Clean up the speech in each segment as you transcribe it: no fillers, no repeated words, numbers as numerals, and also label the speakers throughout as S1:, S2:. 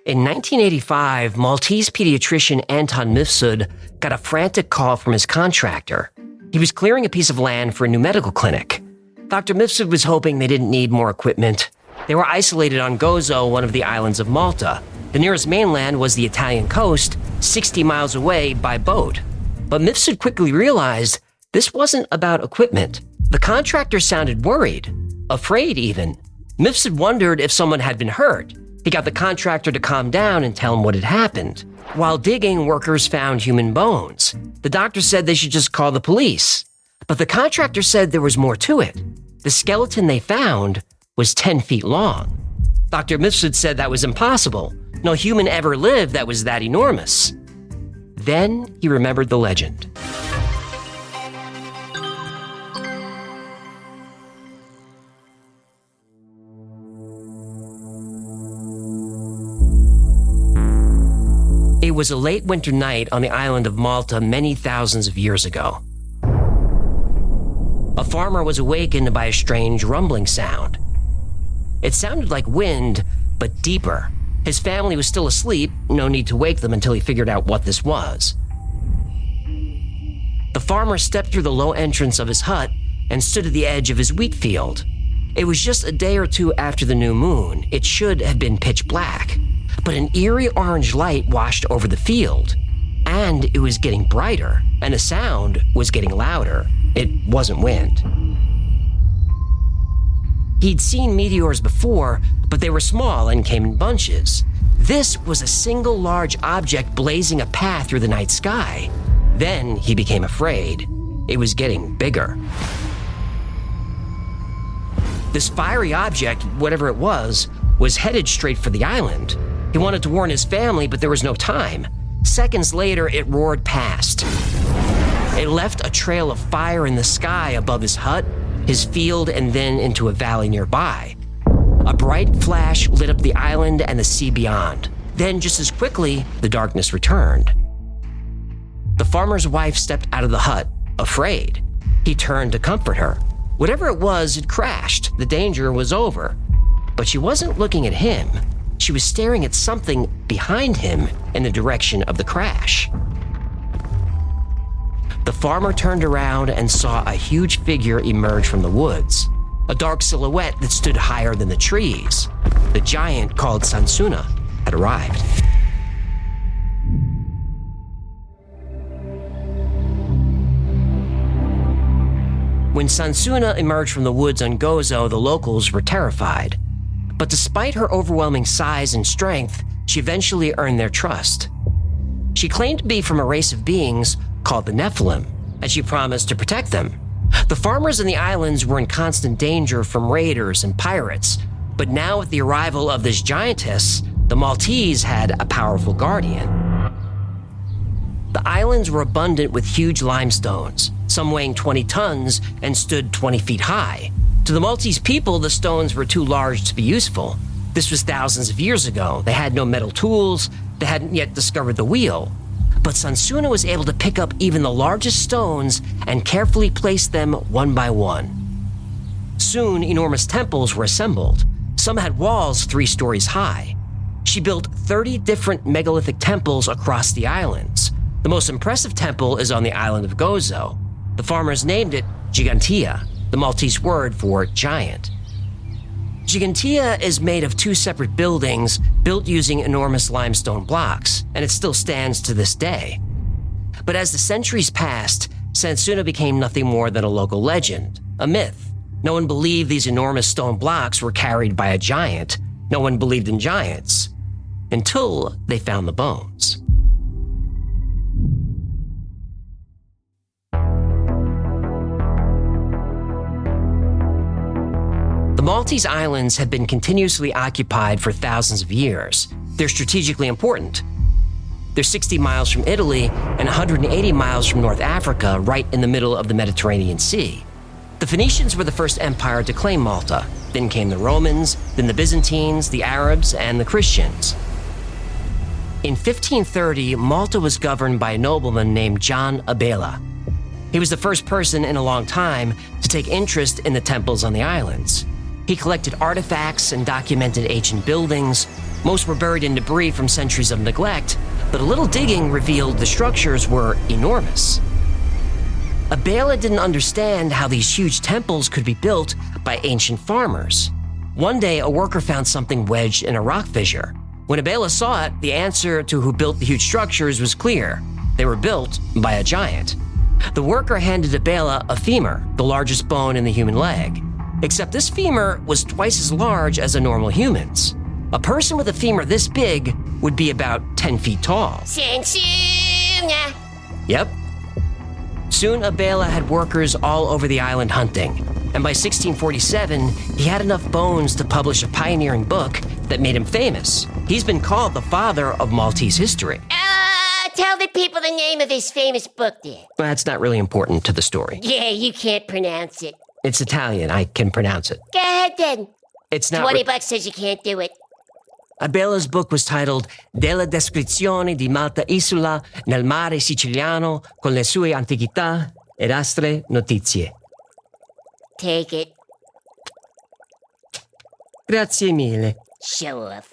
S1: In 1985, Maltese pediatrician Anton Mifsud got a frantic call from his contractor. He was clearing a piece of land for a new medical clinic. Dr. Mifsud was hoping they didn't need more equipment. They were isolated on Gozo, one of the islands of Malta. The nearest mainland was the Italian coast, 60 miles away by boat. But Mifsud quickly realized this wasn't about equipment. The contractor sounded worried, afraid even. Mifsud wondered if someone had been hurt. He got the contractor to calm down and tell him what had happened. While digging, workers found human bones. The doctor said they should just call the police. But the contractor said there was more to it. The skeleton they found was 10 feet long. Dr. Mifsud said that was impossible. No human ever lived that was that enormous. Then he remembered the legend. It was a late winter night on the island of Malta many thousands of years ago. A farmer was awakened by a strange rumbling sound. It sounded like wind, but deeper. His family was still asleep, no need to wake them until he figured out what this was. The farmer stepped through the low entrance of his hut and stood at the edge of his wheat field. It was just a day or two after the new moon. It should have been pitch black, but an eerie orange light washed over the field, and it was getting brighter, and the sound was getting louder. It wasn't wind. He'd seen meteors before, but they were small and came in bunches. This was a single large object blazing a path through the night sky. Then he became afraid. It was getting bigger. This fiery object, whatever it was headed straight for the island. He wanted to warn his family, but there was no time. Seconds later, it roared past. It left a trail of fire in the sky above his hut, his field, and then into a valley nearby. A bright flash lit up the island and the sea beyond. Then, just as quickly, the darkness returned. The farmer's wife stepped out of the hut, afraid. He turned to comfort her. Whatever it was, it crashed. The danger was over. But she wasn't looking at him. She was staring at something behind him in the direction of the crash. The farmer turned around and saw a huge figure emerge from the woods, a dark silhouette that stood higher than the trees. The giant called Sansuna had arrived. When Sansuna emerged from the woods on Gozo, the locals were terrified. But despite her overwhelming size and strength, she eventually earned their trust. She claimed to be from a race of beings called the Nephilim, and she promised to protect them. The farmers in the islands were in constant danger from raiders and pirates, but now with the arrival of this giantess, the Maltese had a powerful guardian. The islands were abundant with huge limestones, some weighing 20 tons and stood 20 feet high. To the Maltese people, the stones were too large to be useful. This was thousands of years ago. They had no metal tools. They hadn't yet discovered the wheel. But Sansuna was able to pick up even the largest stones and carefully place them one by one. Soon, enormous temples were assembled. Some had walls 3 stories high. She built 30 different megalithic temples across the islands. The most impressive temple is on the island of Gozo. The farmers named it Gigantia, the Maltese word for giant. Gigantia is made of 2 separate buildings built using enormous limestone blocks, and it still stands to this day. But as the centuries passed, Sansuna became nothing more than a local legend, a myth. No one believed these enormous stone blocks were carried by a giant. No one believed in giants, until they found the bones. The Maltese Islands have been continuously occupied for thousands of years. They're strategically important. They're 60 miles from Italy and 180 miles from North Africa, right in the middle of the Mediterranean Sea. The Phoenicians were the first empire to claim Malta. Then came the Romans, then the Byzantines, the Arabs, and the Christians. In 1530, Malta was governed by a nobleman named John Abela. He was the first person in a long time to take interest in the temples on the islands. He collected artifacts and documented ancient buildings, Most were buried in debris from centuries of neglect, but a little digging revealed the structures were enormous. Abela didn't understand how these huge temples could be built by ancient farmers. One day, a worker found something wedged in a rock fissure. When Abela saw it, the answer to who built the huge structures was clear. They were built by a giant. The worker handed Abela a femur, the largest bone in the human leg. Except this femur was twice as large as a normal human's. A person with a femur this big would be about 10 feet tall.
S2: Sansuna.
S1: Yep. Soon, Abela had workers all over the island hunting, and by 1647, he had enough bones to publish a pioneering book that made him famous. He's been called the father of Maltese history.
S2: Tell the people the name of his famous book there.
S1: Well, that's not really important to the story.
S2: Yeah, you can't pronounce it.
S1: It's Italian. I can pronounce it.
S2: Go ahead then.
S1: It's not...
S2: 20 bucks says you can't do it.
S1: Abela's book was titled Della descrizione di Malta Isola nel mare siciliano con le sue antichità ed astre notizie.
S2: Take it.
S1: Grazie mille.
S2: Show off.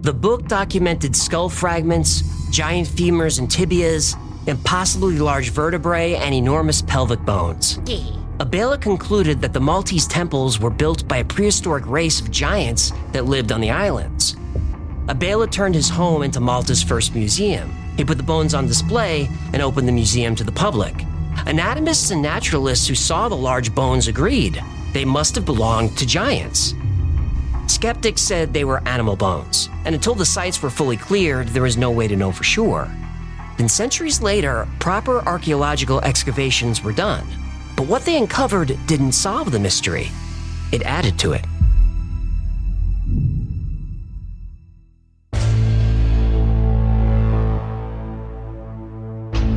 S1: The book documented skull fragments, giant femurs and tibias, impossibly large vertebrae, and enormous pelvic bones.
S2: Yeah.
S1: Abela concluded that the Maltese temples were built by a prehistoric race of giants that lived on the islands. Abela turned his home into Malta's first museum. He put the bones on display and opened the museum to the public. Anatomists and naturalists who saw the large bones agreed they must have belonged to giants. Skeptics said they were animal bones, and until the sites were fully cleared, there was no way to know for sure. Then centuries later, proper archaeological excavations were done. But what they uncovered didn't solve the mystery. It added to it.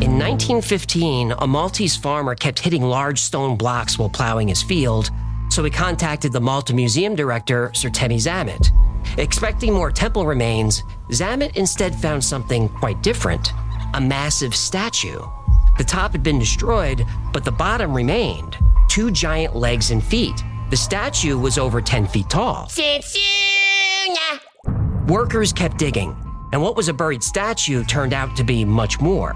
S1: In 1915, a Maltese farmer kept hitting large stone blocks while plowing his field, so he contacted the Malta Museum director, Sir Temi Zamet. Expecting more temple remains, Zamet instead found something quite different, a massive statue. The top had been destroyed, but the bottom remained, 2 giant legs and feet. The statue was over 10 feet tall.
S2: Sansuna.
S1: Workers kept digging, and what was a buried statue turned out to be much more.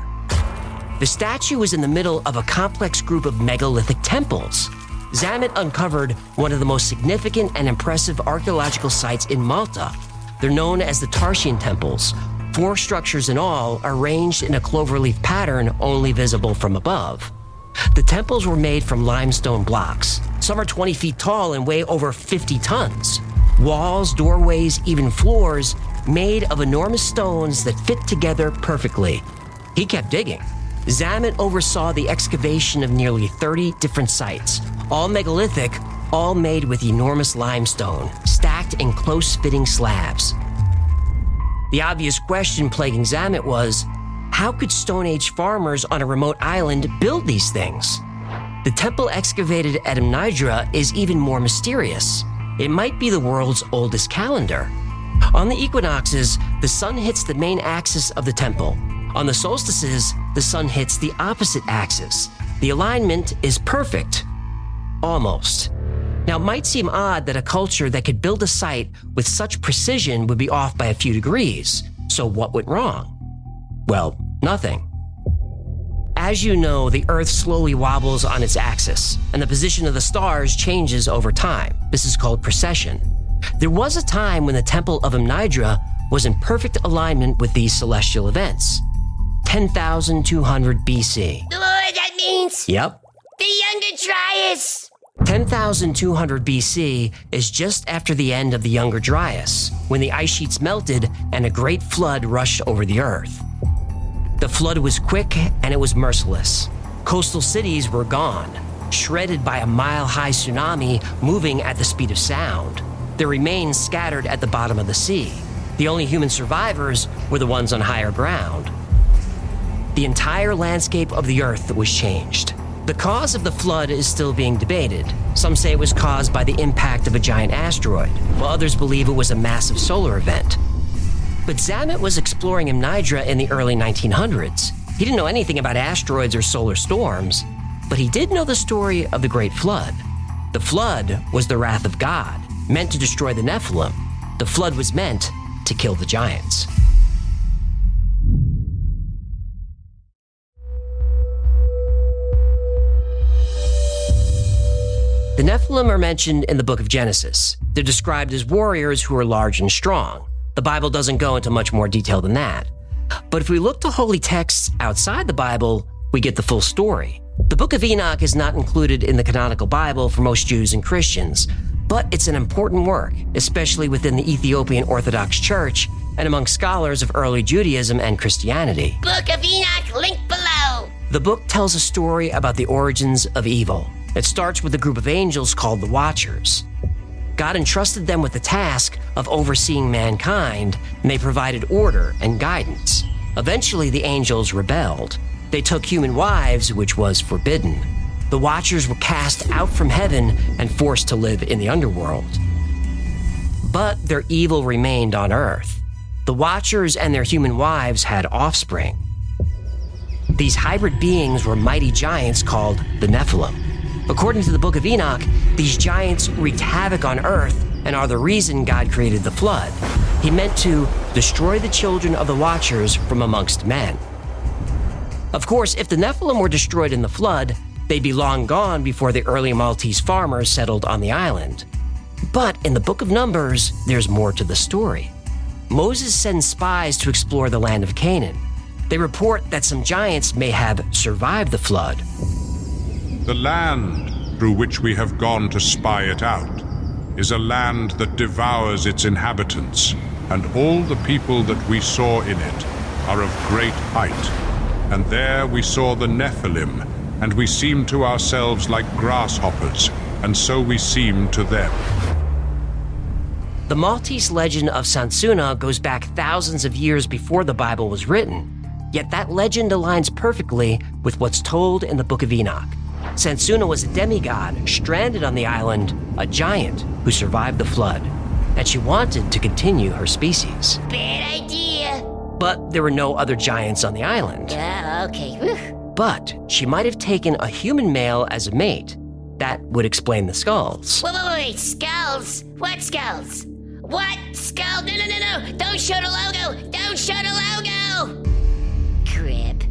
S1: The statue was in the middle of a complex group of megalithic temples. Zamet uncovered one of the most significant and impressive archaeological sites in Malta. They're known as the Tarsian temples. 4 structures in all, arranged in a cloverleaf pattern only visible from above. The temples were made from limestone blocks. Some are 20 feet tall and weigh over 50 tons. Walls, doorways, even floors, made of enormous stones that fit together perfectly. He kept digging. Zamet oversaw the excavation of nearly 30 different sites, all megalithic, all made with enormous limestone, stacked in close-fitting slabs. The obvious question plaguing Zamet was, how could Stone Age farmers on a remote island build these things? The temple excavated at Amnidra is even more mysterious. It might be the world's oldest calendar. On the equinoxes, the sun hits the main axis of the temple. On the solstices, the sun hits the opposite axis. The alignment is perfect. Almost. Now, it might seem odd that a culture that could build a site with such precision would be off by a few degrees. So what went wrong? Well, nothing. As you know, the Earth slowly wobbles on its axis, and the position of the stars changes over time. This is called precession. There was a time when the Temple of Amnidra was in perfect alignment with these celestial events. 10,200 BC.
S2: Oh, that means
S1: Yep.
S2: the Younger Dryas.
S1: 10,200 BC is just after the end of the Younger Dryas, when the ice sheets melted and a great flood rushed over the Earth. The flood was quick and it was merciless. Coastal cities were gone, shredded by a mile-high tsunami moving at the speed of sound. Their remains scattered at the bottom of the sea. The only human survivors were the ones on higher ground. The entire landscape of the Earth was changed. The cause of the flood is still being debated. Some say it was caused by the impact of a giant asteroid, while others believe it was a massive solar event. But Zamet was exploring Amnidra in the early 1900s. He didn't know anything about asteroids or solar storms, but he did know the story of the Great Flood. The flood was the wrath of God, meant to destroy the Nephilim. The flood was meant to kill the giants. The Nephilim are mentioned in the book of Genesis. They're described as warriors who are large and strong. The Bible doesn't go into much more detail than that. But if we look to holy texts outside the Bible, we get the full story. The book of Enoch is not included in the canonical Bible for most Jews and Christians, but it's an important work, especially within the Ethiopian Orthodox Church and among scholars of early Judaism and Christianity.
S2: Book of Enoch, link below.
S1: The book tells a story about the origins of evil. It starts with a group of angels called the Watchers. God entrusted them with the task of overseeing mankind, and they provided order and guidance. Eventually, the angels rebelled. They took human wives, which was forbidden. The Watchers were cast out from heaven and forced to live in the underworld. But their evil remained on earth. The Watchers and their human wives had offspring. These hybrid beings were mighty giants called the Nephilim. According to the book of Enoch, these giants wreaked havoc on earth and are the reason God created the flood. He meant to destroy the children of the Watchers from amongst men. Of course, if the Nephilim were destroyed in the flood, they'd be long gone before the early Maltese farmers settled on the island. But in the book of Numbers, there's more to the story. Moses sends spies to explore the land of Canaan. They report that some giants may have survived the flood.
S3: The land through which we have gone to spy it out is a land that devours its inhabitants, and all the people that we saw in it are of great height. And there we saw the Nephilim, and we seemed to ourselves like grasshoppers, and so we seemed to them.
S1: The Maltese legend of Sansuna goes back thousands of years before the Bible was written, yet that legend aligns perfectly with what's told in the book of Enoch. Sansuna was a demigod stranded on the island, a giant who survived the flood, and she wanted to continue her species.
S2: Bad idea.
S1: But there were no other giants on the island.
S2: Okay. Whew.
S1: But she might have taken a human male as a mate. That would explain the skulls.
S2: Wait. Skulls? What skulls? What? Skull? No. Don't show the logo. Don't show the logo. Crap.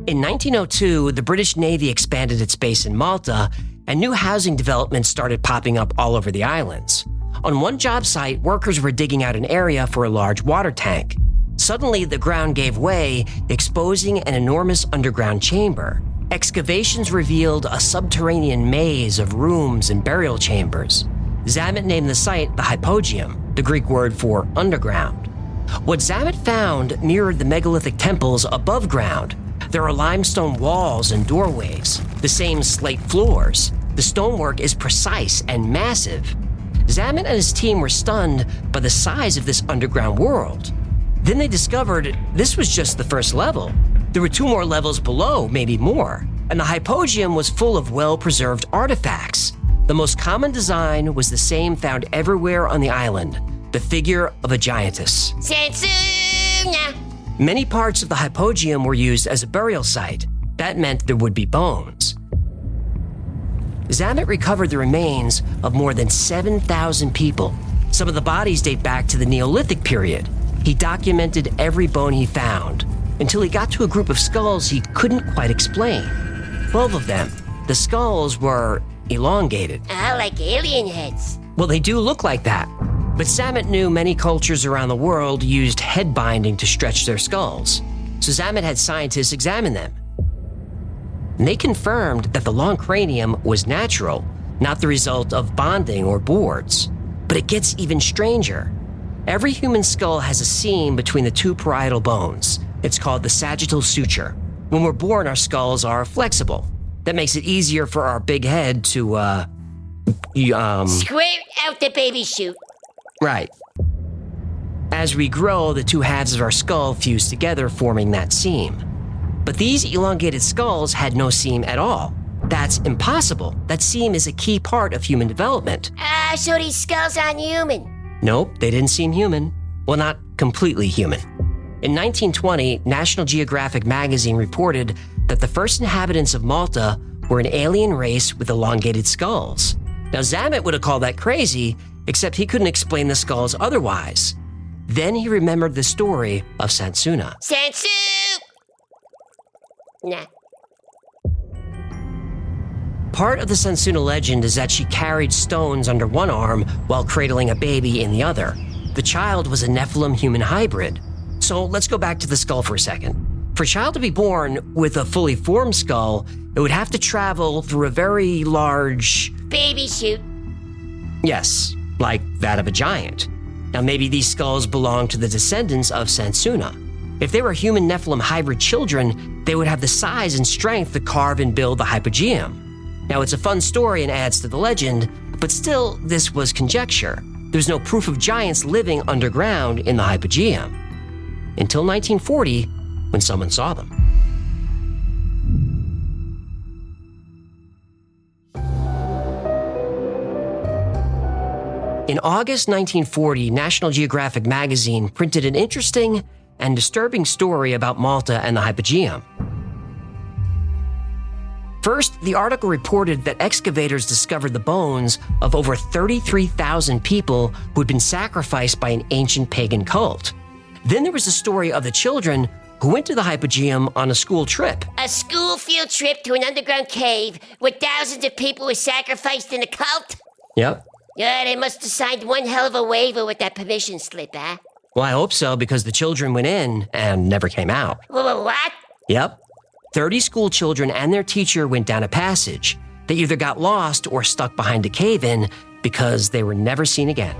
S1: In 1902, the British Navy expanded its base in Malta, and new housing developments started popping up all over the islands. On one job site, workers were digging out an area for a large water tank. Suddenly, the ground gave way, exposing an enormous underground chamber. Excavations revealed a subterranean maze of rooms and burial chambers. Zamet named the site the Hypogeum, the Greek word for underground. What Zamet found mirrored the megalithic temples above ground. There are limestone walls and doorways, the same slate floors. The stonework is precise and massive. Zamet and his team were stunned by the size of this underground world. Then they discovered this was just the first level. There were 2 more levels below, maybe more, and the Hypogeum was full of well-preserved artifacts. The most common design was the same found everywhere on the island, the figure of a giantess.
S2: Sansuna.
S1: Many parts of the Hypogeum were used as a burial site. That meant there would be bones. Zamet recovered the remains of more than 7,000 people. Some of the bodies date back to the Neolithic period. He documented every bone he found, until he got to a group of skulls he couldn't quite explain. 12 of them. The skulls were elongated.
S2: Like alien heads.
S1: Well, they do look like that. But Zamet knew many cultures around the world used head binding to stretch their skulls. So Zamet had scientists examine them. And they confirmed that the long cranium was natural, not the result of bonding or boards. But it gets even stranger. Every human skull has a seam between the 2 parietal bones. It's called the sagittal suture. When we're born, our skulls are flexible. That makes it easier for our big head to,
S2: Squirt out the baby chute.
S1: Right. As we grow, the 2 halves of our skull fuse together, forming that seam. But these elongated skulls had no seam at all. That's impossible. That seam is a key part of human development.
S2: So these skulls aren't human.
S1: Nope, they didn't seem human. Well, not completely human. In 1920, National Geographic magazine reported that the first inhabitants of Malta were an alien race with elongated skulls. Now, Zamet would have called that crazy, except he couldn't explain the skulls otherwise. Then he remembered the story of Sansuna.
S2: Sansu! Nah.
S1: Part of the Sansuna legend is that she carried stones under one arm while cradling a baby in the other. The child was a Nephilim-human hybrid. So let's go back to the skull for a second. For a child to be born with a fully formed skull, it would have to travel through a very large...
S2: Baby chute.
S1: Yes, like that of a giant. Now maybe these skulls belong to the descendants of Sansuna. If they were human Nephilim hybrid children, they would have the size and strength to carve and build the Hypogeum. Now it's a fun story and adds to the legend, but still this was conjecture. There's no proof of giants living underground in the Hypogeum. Until 1940, when someone saw them. In August 1940, National Geographic magazine printed an interesting and disturbing story about Malta and the Hypogeum. First, the article reported that excavators discovered the bones of over 33,000 people who had been sacrificed by an ancient pagan cult. Then there was the story of the children who went to the Hypogeum on a school trip.
S2: A school field trip to an underground cave where thousands of people were sacrificed in a cult?
S1: Yep.
S2: Yeah, they must have signed one hell of a waiver with that permission slip, huh?
S1: Well, I hope so, because the children went in and never came out.
S2: What?
S1: Yep. 30 school children and their teacher went down a passage. They either got lost or stuck behind a cave-in because they were never seen again.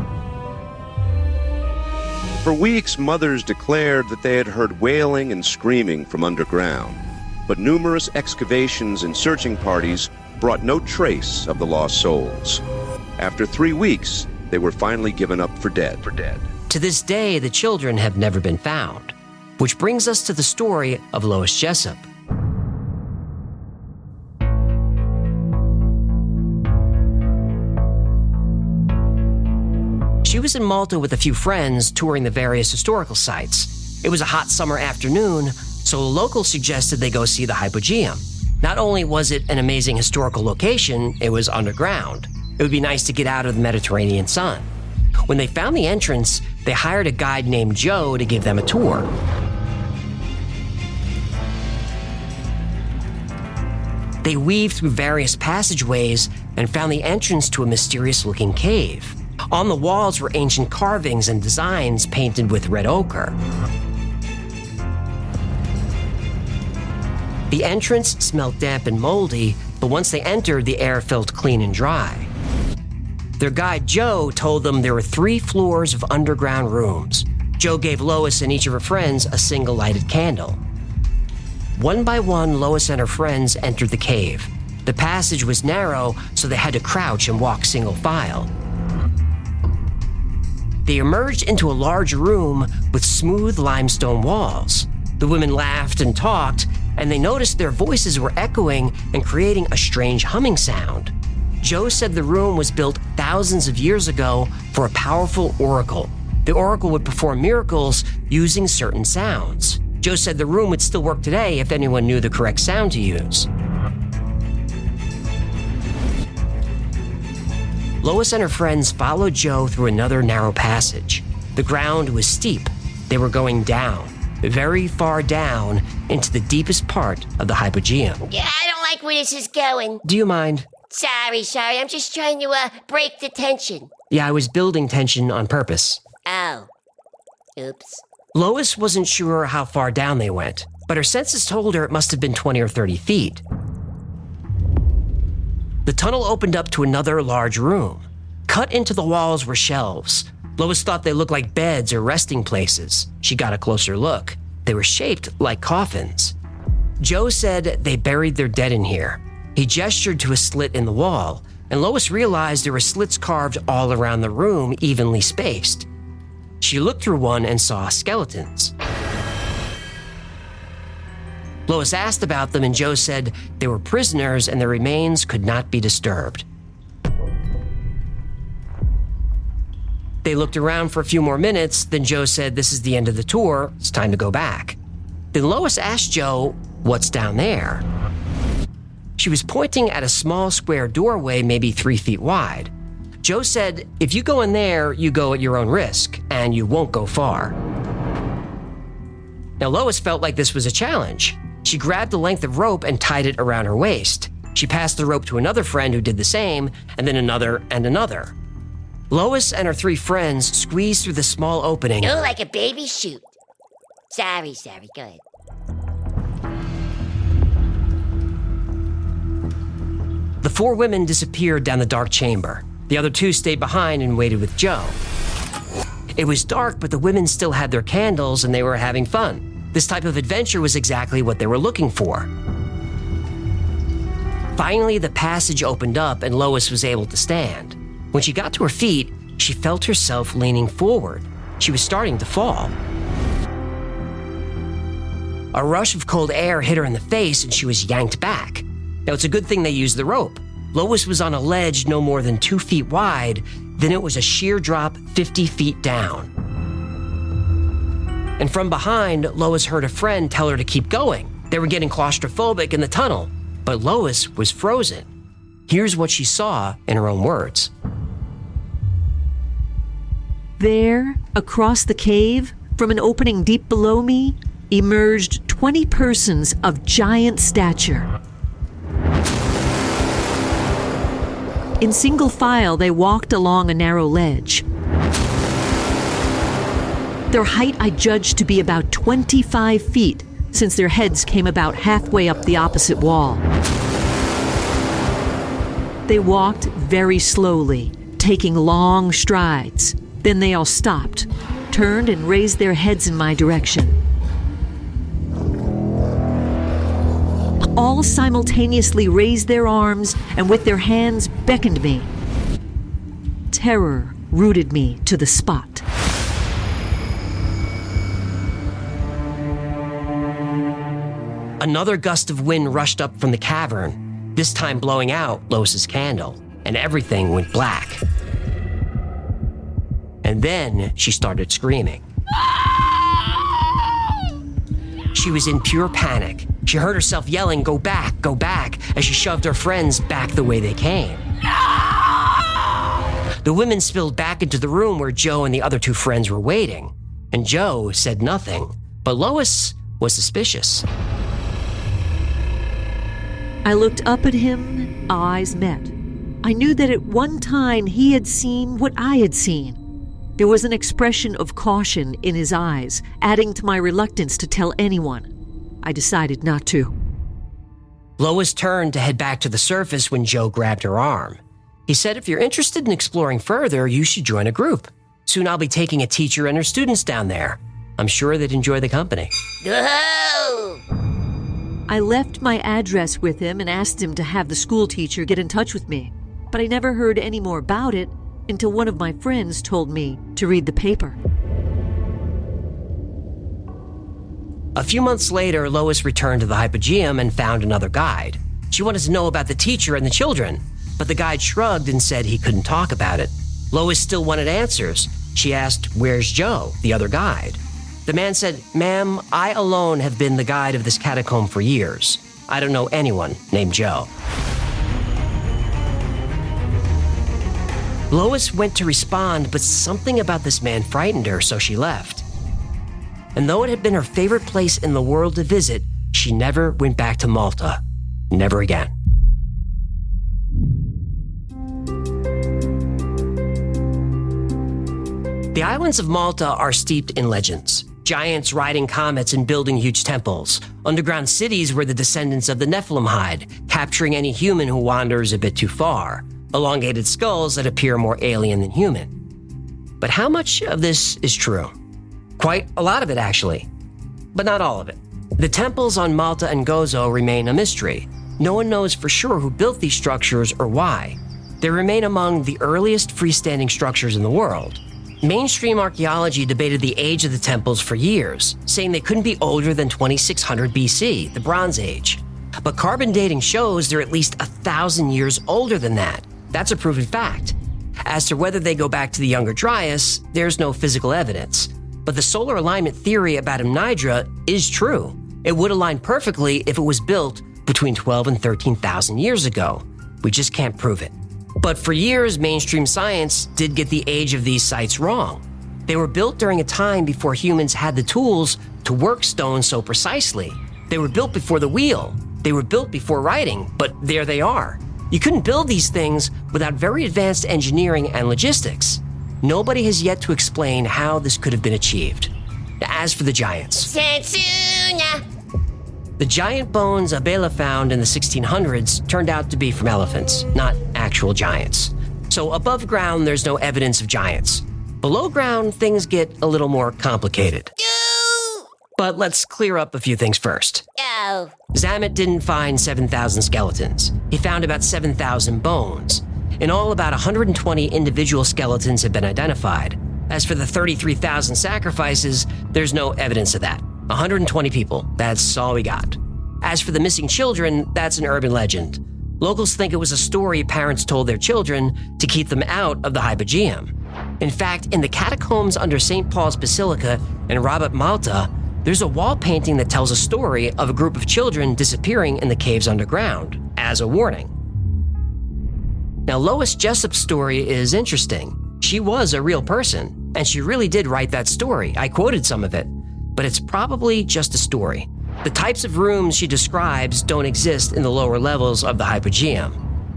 S4: For weeks, mothers declared that they had heard wailing and screaming from underground, but numerous excavations and searching parties brought no trace of the lost souls. After 3 weeks, they were finally given up for dead.
S1: To this day, the children have never been found, which brings us to the story of Lois Jessup. She was in Malta with a few friends touring the various historical sites. It was a hot summer afternoon, so a local suggested they go see the Hypogeum. Not only was it an amazing historical location, it was underground. It would be nice to get out of the Mediterranean sun. When they found the entrance, they hired a guide named Joe to give them a tour. They weaved through various passageways and found the entrance to a mysterious-looking cave. On the walls were ancient carvings and designs painted with red ochre. The entrance smelled damp and moldy, but once they entered, the air felt clean and dry. Their guide, Joe, told them there were 3 floors of underground rooms. Joe gave Lois and each of her friends a single lighted candle. One by one, Lois and her friends entered the cave. The passage was narrow, so they had to crouch and walk single file. They emerged into a large room with smooth limestone walls. The women laughed and talked, and they noticed their voices were echoing and creating a strange humming sound. Joe said the room was built thousands of years ago for a powerful oracle. The oracle would perform miracles using certain sounds. Joe said the room would still work today if anyone knew the correct sound to use. Lois and her friends followed Joe through another narrow passage. The ground was steep. They were going down, very far down, into the deepest part of the Hypogeum.
S2: Yeah, I don't like where this is going.
S1: Do you mind?
S2: Sorry. I'm just trying to, break the tension.
S1: Yeah, I was building tension on purpose.
S2: Oh. Oops.
S1: Lois wasn't sure how far down they went, but her senses told her it must have been 20 or 30 feet. The tunnel opened up to another large room. Cut into the walls were shelves. Lois thought they looked like beds or resting places. She got a closer look. They were shaped like coffins. Joe said they buried their dead in here. He gestured to a slit in the wall, and Lois realized there were slits carved all around the room, evenly spaced. She looked through one and saw skeletons. Lois asked about them, and Joe said they were prisoners and their remains could not be disturbed. They looked around for a few more minutes, then Joe said, "This is the end of the tour, it's time to go back." Then Lois asked Joe, "What's down there?" She was pointing at a small square doorway, maybe 3 feet wide. Joe said, if you go in there, you go at your own risk, and you won't go far. Now, Lois felt like this was a challenge. She grabbed a length of rope and tied it around her waist. She passed the rope to another friend who did the same, and then another and another. Lois and her 3 friends squeezed through the small opening.
S2: Oh, like a baby chute. Sorry, go ahead.
S1: The 4 women disappeared down the dark chamber. The other 2 stayed behind and waited with Joe. It was dark, but the women still had their candles and they were having fun. This type of adventure was exactly what they were looking for. Finally, the passage opened up and Lois was able to stand. When she got to her feet, she felt herself leaning forward. She was starting to fall. A rush of cold air hit her in the face and she was yanked back. Now, it's a good thing they used the rope. Lois was on a ledge no more than 2 feet wide, then it was a sheer drop 50 feet down. And from behind, Lois heard a friend tell her to keep going. They were getting claustrophobic in the tunnel, but Lois was frozen. Here's what she saw in her own words.
S5: There, across the cave, from an opening deep below me, emerged 20 persons of giant stature. In single file, they walked along a narrow ledge. Their height I judged to be about 25 feet, since their heads came about halfway up the opposite wall. They walked very slowly, taking long strides. Then they all stopped, turned and raised their heads in my direction. All simultaneously raised their arms and with their hands beckoned me. Terror rooted me to the spot.
S1: Another gust of wind rushed up from the cavern, this time blowing out Lois's candle, and everything went black. And then she started screaming. She was in pure panic. She heard herself yelling, go back, as she shoved her friends back the way they came. The women spilled back into the room where Joe and the other 2 friends were waiting, and Joe said nothing, but Lois was suspicious.
S5: I looked up at him, our eyes met. I knew that at one time he had seen what I had seen. There was an expression of caution in his eyes, adding to my reluctance to tell anyone. I decided not to.
S1: Lois turned to head back to the surface when Joe grabbed her arm. He said, if you're interested in exploring further, you should join a group. Soon I'll be taking a teacher and her students down there. I'm sure they'd enjoy the company.
S2: Whoa!
S5: I left my address with him and asked him to have the school teacher get in touch with me, but I never heard any more about it until one of my friends told me to read the paper.
S1: A few months later, Lois returned to the Hypogeum and found another guide. She wanted to know about the teacher and the children, but the guide shrugged and said he couldn't talk about it. Lois still wanted answers. She asked, where's Joe, the other guide? The man said, ma'am, I alone have been the guide of this catacomb for years. I don't know anyone named Joe. Lois went to respond, but something about this man frightened her, so she left. And though it had been her favorite place in the world to visit, she never went back to Malta. Never again. The islands of Malta are steeped in legends. Giants riding comets and building huge temples. Underground cities where the descendants of the Nephilim hide, capturing any human who wanders a bit too far. Elongated skulls that appear more alien than human. But how much of this is true? Quite a lot of it, actually. But not all of it. The temples on Malta and Gozo remain a mystery. No one knows for sure who built these structures or why. They remain among the earliest freestanding structures in the world. Mainstream archaeology debated the age of the temples for years, saying they couldn't be older than 2600 BC, the Bronze Age. But carbon dating shows they're at least 1,000 years older than that. That's a proven fact. As to whether they go back to the Younger Dryas, there's no physical evidence. But the solar alignment theory about Amnidra is true. It would align perfectly if it was built between 12 and 13,000 years ago. We just can't prove it. But for years, mainstream science did get the age of these sites wrong. They were built during a time before humans had the tools to work stone so precisely. They were built before the wheel. They were built before writing, but there they are. You couldn't build these things without very advanced engineering and logistics. Nobody has yet to explain how this could have been achieved. As for the giants,
S2: Sansuna!
S1: the giant bones Abela found in the 1600s turned out to be from elephants, not actual giants. So above ground, there's no evidence of giants. Below ground, things get a little more complicated.
S2: Ooh!
S1: But let's clear up a few things first.
S2: Oh.
S1: Zamet didn't find 7,000 skeletons. He found about 7,000 bones. In all, about 120 individual skeletons have been identified. As for the 33,000 sacrifices, there's no evidence of that. 120 people, that's all we got. As for the missing children, that's an urban legend. Locals think it was a story parents told their children to keep them out of the Hypogeum. In fact, in the catacombs under St. Paul's Basilica in Rabat, Malta, there's a wall painting that tells a story of a group of children disappearing in the caves underground, as a warning. Now, Lois Jessup's story is interesting. She was a real person, and she really did write that story. I quoted some of it, but it's probably just a story. The types of rooms she describes don't exist in the lower levels of the Hypogeum.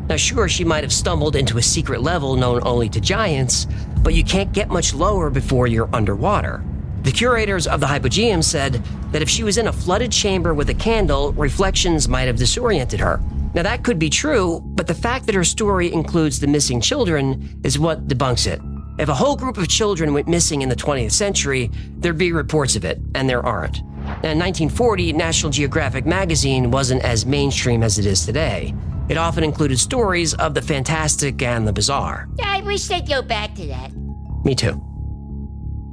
S1: Now, sure, she might have stumbled into a secret level known only to giants, but you can't get much lower before you're underwater. The curators of the Hypogeum said that if she was in a flooded chamber with a candle, reflections might have disoriented her. Now, that could be true, but the fact that her story includes the missing children is what debunks it. If a whole group of children went missing in the 20th century, there'd be reports of it, and there aren't. Now, in 1940, National Geographic magazine wasn't as mainstream as it is today. It often included stories of the fantastic and the bizarre.
S2: I wish they'd go back to that.
S1: Me too.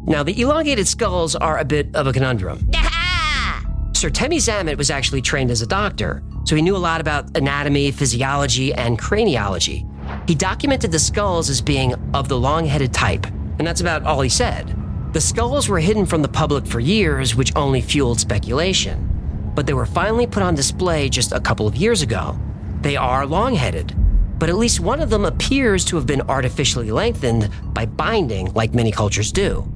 S1: Now, the elongated skulls are a bit of a conundrum.
S2: Aha!
S1: Sir Temi Zamet was actually trained as a doctor, so he knew a lot about anatomy, physiology, and craniology. He documented the skulls as being of the long-headed type, and that's about all he said. The skulls were hidden from the public for years, which only fueled speculation. But they were finally put on display just a couple of years ago. They are long-headed, but at least one of them appears to have been artificially lengthened by binding, like many cultures do.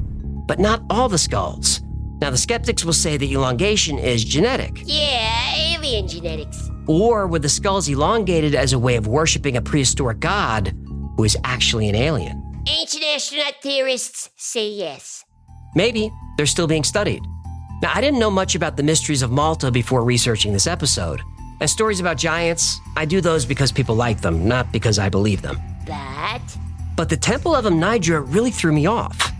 S1: But not all the skulls. Now, the skeptics will say the elongation is genetic.
S2: Yeah, alien genetics.
S1: Or were the skulls elongated as a way of worshiping a prehistoric god who is actually an alien?
S2: Ancient astronaut theorists say yes.
S1: Maybe. They're still being studied. Now, I didn't know much about the mysteries of Malta before researching this episode. And stories about giants, I do those because people like them, not because I believe them. But the Temple of Amnidra really threw me off.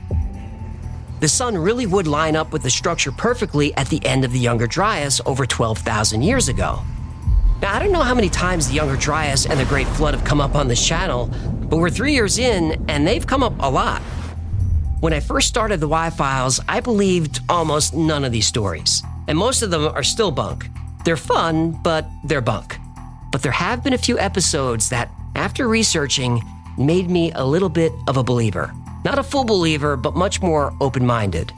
S1: The sun really would line up with the structure perfectly at the end of the Younger Dryas over 12,000 years ago. Now, I don't know how many times the Younger Dryas and the Great Flood have come up on this channel, but we're 3 years in, and they've come up a lot. When I first started the Y-Files, I believed almost none of these stories, and most of them are still bunk. They're fun, but they're bunk. But there have been a few episodes that, after researching, made me a little bit of a believer. Not a full believer, but much more open-minded.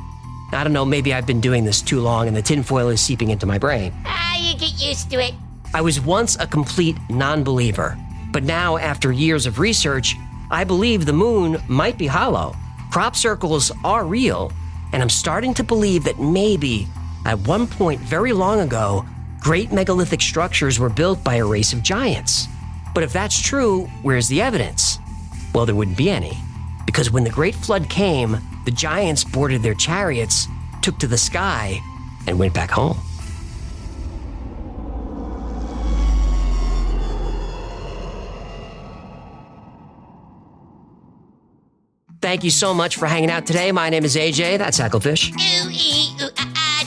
S1: I don't know, maybe I've been doing this too long and the tinfoil is seeping into my brain.
S2: You get used to it.
S1: I was once a complete non-believer, but now, after years of research, I believe the moon might be hollow. Crop circles are real, and I'm starting to believe that maybe, at one point very long ago, great megalithic structures were built by a race of giants. But if that's true, where's the evidence? Well, there wouldn't be any. Because when the Great Flood came, the giants boarded their chariots, took to the sky, and went back home. Thank you so much for hanging out today. My name is AJ. That's Hacklefish.
S2: Ooh, ee, ooh,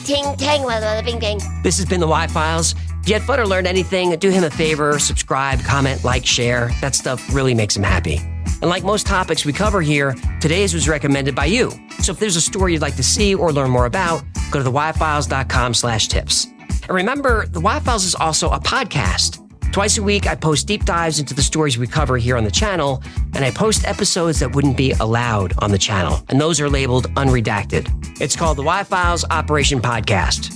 S2: ting, tang, walla, bing, bang.
S1: This has been the Y-Files. If you had fun or learned anything, do him a favor, subscribe, comment, like, share. That stuff really makes him happy. And like most topics we cover here, today's was recommended by you. So if there's a story you'd like to see or learn more about, go to theyfiles.com/tips. And remember, the Y-Files is also a podcast. Twice a week, I post deep dives into the stories we cover here on the channel, and I post episodes that wouldn't be allowed on the channel, and those are labeled unredacted. It's called the Y-Files Operation Podcast.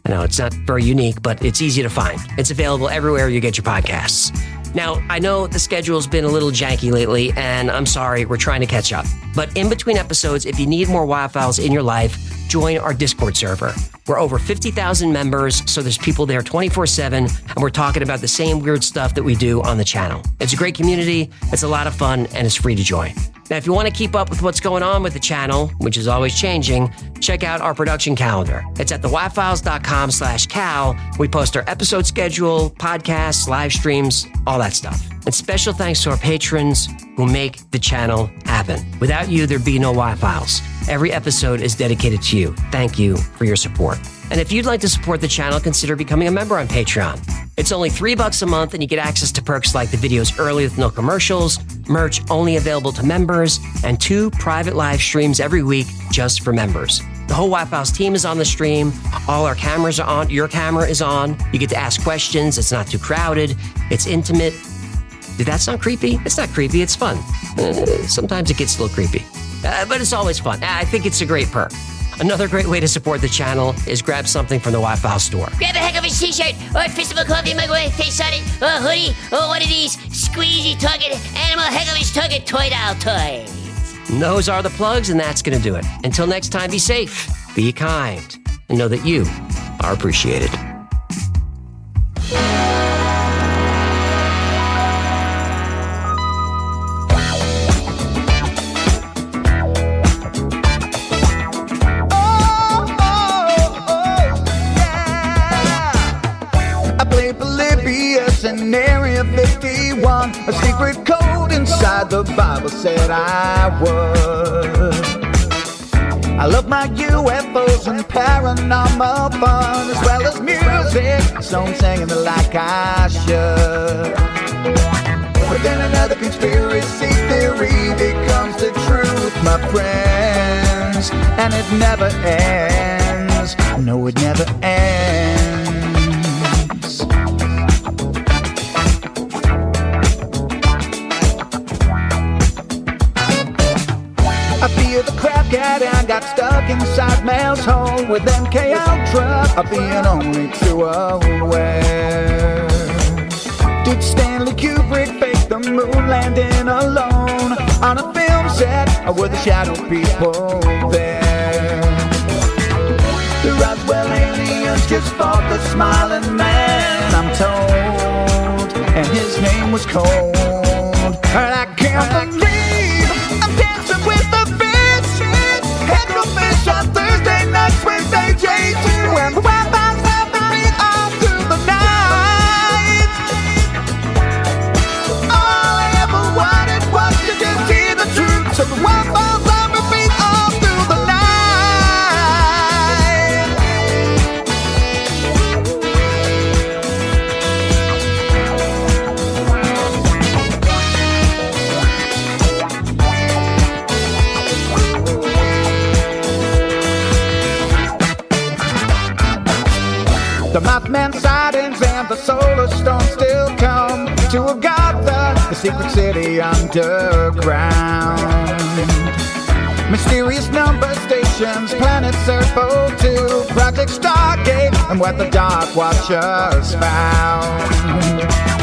S1: I know it's not very unique, but it's easy to find. It's available everywhere you get your podcasts. Now, I know the schedule's been a little janky lately, and I'm sorry, we're trying to catch up. But in between episodes, if you need more Wildfowls in your life, join our Discord server. We're over 50,000 members, so there's people there 24/7, and we're talking about the same weird stuff that we do on the channel. It's a great community, it's a lot of fun, and it's free to join. Now, if you want to keep up with what's going on with the channel, which is always changing, check out our production calendar. It's at thewildfiles.com/cal. We post our episode schedule, podcasts, live streams, all that stuff. And special thanks to our patrons who make the channel happen. Without you, there'd be no Wildfowls. Every episode is dedicated to you. Thank you for your support. And if you'd like to support the channel, consider becoming a member on Patreon. It's only $3 a month, and you get access to perks like the videos early with no commercials, merch only available to members, and 2 private live streams every week just for members. The whole Wildfowls team is on the stream. All our cameras are on. Your camera is on. You get to ask questions. It's not too crowded. It's intimate. Did that sound creepy? It's not creepy. It's fun. Sometimes it gets a little creepy. But it's always fun. I think it's a great perk. Another great way to support the channel is grab something from the Wildfowls store.
S2: Grab a heck of a t-shirt, or a festival coffee mug with a face on it, or a hoodie, or one of these squeezy target animal heck of a target toy doll toys.
S1: And those are the plugs, and that's going to do it. Until next time, be safe, be kind, and know that you are appreciated.
S6: In Area 51, a secret code inside the Bible said I would. I love my UFOs and paranormal fun, as well as music, so I'm singing it like I should. But then another conspiracy theory becomes the truth, my friends, and it never ends. No, it never ends. I fear the crap cat and got stuck inside Mel's hole with MK Ultra of being only too aware. Did Stanley Kubrick fake the moon landing alone on a film set, or were the shadow people there? The Roswell aliens just fought the smiling man, I'm told, and his name was Cold. And I can't believe I'm dancing with the fish. Head to fish on Thursday nights with AJ2, and the Wi-Fi's have the beat all through the night. All I ever wanted was to just hear the truth, so the Wi-Fi's have the beat all through the night. The Mothman sightings and the solar storm still come to Agatha, the secret city underground. Mysterious number stations, planets Earth 02, Project Stargate, and what the Dark Watchers found.